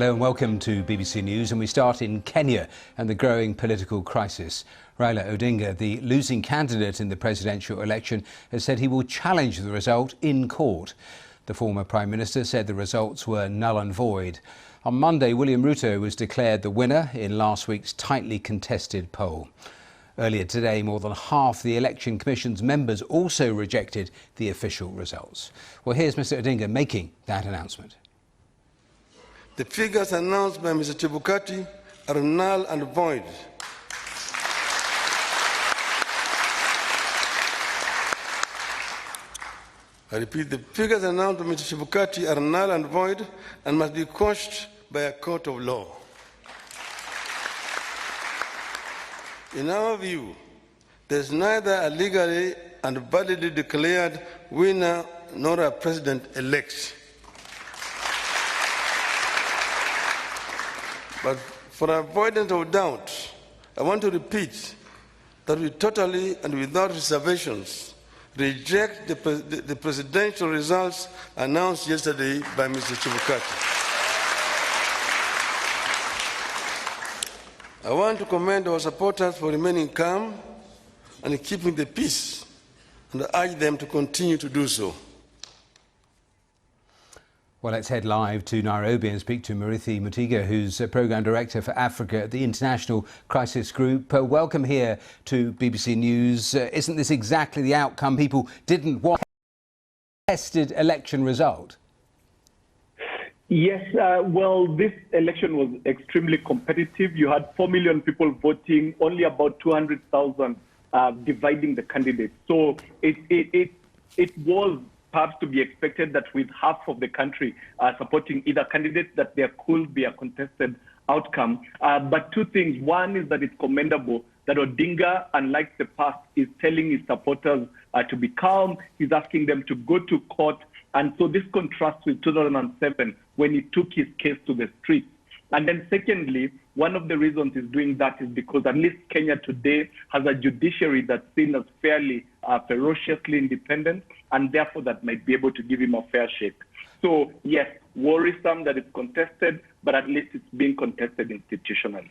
Hello and welcome to BBC News, and we start in Kenya and the growing political crisis. Raila Odinga, the losing candidate in the presidential election, has said he will challenge the result in court. The former Prime Minister said the results were null and void. On Monday, William Ruto was declared the winner in last week's tightly contested poll. Earlier today, more than half the Election Commission's members also rejected the official results. Well, here's Mr Odinga making that announcement. The figures announced by Mr Chebukati are null and void. I repeat, the figures announced by Mr Chebukati are null and void and must be quashed by a court of law. In our view, there is neither a legally and validly declared winner nor a president-elect. But for avoidance of doubt, I want to repeat that we totally and without reservations reject the presidential results announced yesterday by Mr. Chebukati. I want to commend our supporters for remaining calm and keeping the peace, and I urge them to continue to do so. Well, let's head live to Nairobi and speak to Murithi Mutiga, who's Programme Director for Africa at the International Crisis Group. Welcome here to BBC News. Isn't this exactly the outcome people didn't want? Contested election result? Yes, well, this election was extremely competitive. You had 4 million people voting, only about 200,000 dividing the candidates. So it was perhaps to be expected that with half of the country supporting either candidate, that there could be a contested outcome. But two things. One is that it's commendable that Odinga, unlike the past, is telling his supporters to be calm. He's asking them to go to court. And so this contrasts with 2007 when he took his case to the streets. And then secondly, one of the reasons he's doing that is because at least Kenya today has a judiciary that's seen as fairly, ferociously independent, and therefore that might be able to give him a fair shake. So yes, worrisome that it's contested, but at least it's being contested institutionally.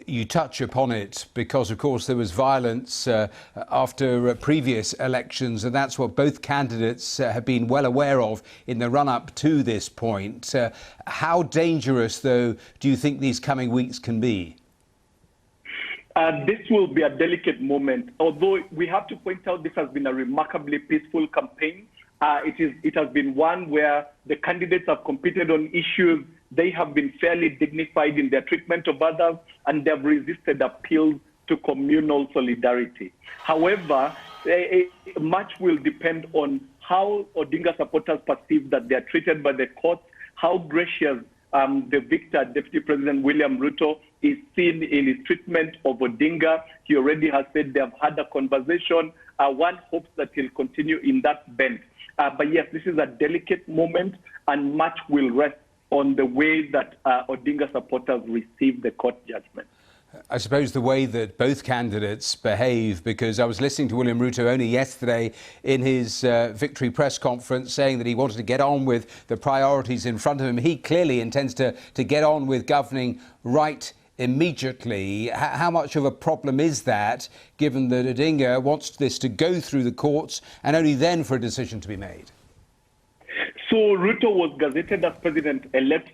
You touch upon it because, of course, there was violence after previous elections, and that's what both candidates have been well aware of in the run-up to this point. How dangerous, though, do you think these coming weeks can be? This will be a delicate moment. Although we have to point out this has been a remarkably peaceful campaign. It has been one where the candidates have competed on issues. They have been fairly dignified in their treatment of others, and they have resisted appeals to communal solidarity. However, much will depend on how Odinga supporters perceive that they are treated by the courts, how gracious the victor, Deputy President William Ruto, is seen in his treatment of Odinga. He already has said they have had a conversation. One hopes that he'll continue in that bent. But yes, this is a delicate moment, and much will rest on the way that Odinga supporters receive the court judgment. I suppose the way that both candidates behave, because I was listening to William Ruto only yesterday in his victory press conference saying that he wanted to get on with the priorities in front of him. He clearly intends to get on with governing right immediately. How much of a problem is that, given that Odinga wants this to go through the courts and only then for a decision to be made? So Ruto was gazetted as president-elect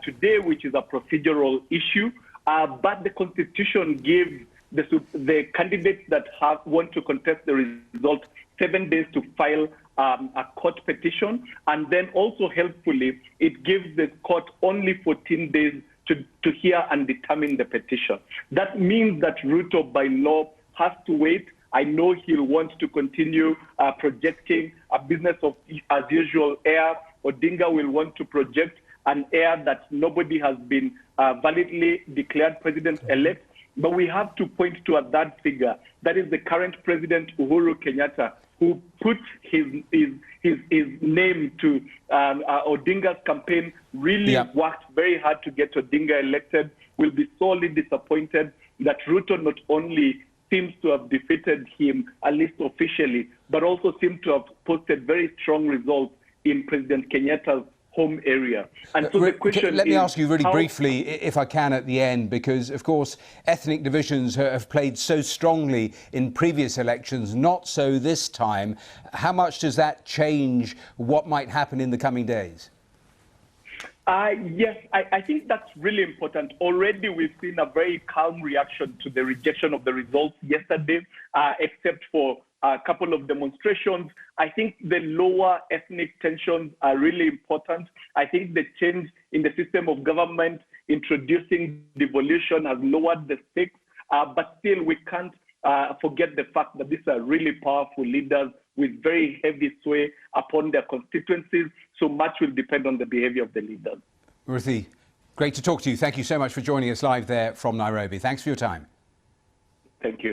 today, which is a procedural issue. But the Constitution gives the candidates that want to contest the result 7 days to file a court petition. And then also helpfully, it gives the court only 14 days to hear and determine the petition. That means that Ruto, by law, has to wait. I know he'll want to continue projecting a business of as usual air. Odinga will want to project an air that nobody has been validly declared president-elect. But we have to point to a third figure. That is the current president, Uhuru Kenyatta, who put his name to Odinga's campaign, really worked very hard to get Odinga elected, will be sorely disappointed that Ruto not only seems to have defeated him, at least officially, but also seems to have posted very strong results in President Kenyatta's home area. And so the question Let me is, ask you really briefly, if I can, at the end, because, of course, ethnic divisions have played so strongly in previous elections, not so this time. How much does that change what might happen in the coming days? Yes, I think that's really important. Already we've seen a very calm reaction to the rejection of the results yesterday, except for a couple of demonstrations. I think the lower ethnic tensions are really important. I think the change in the system of government, introducing devolution, has lowered the stakes, but still we can't forget the fact that these are really powerful leaders with very heavy sway upon their constituencies. So much will depend on the behavior of the leaders. Ruthie, great to talk to you. Thank you so much for joining us live there from Nairobi. Thanks for your time. Thank you.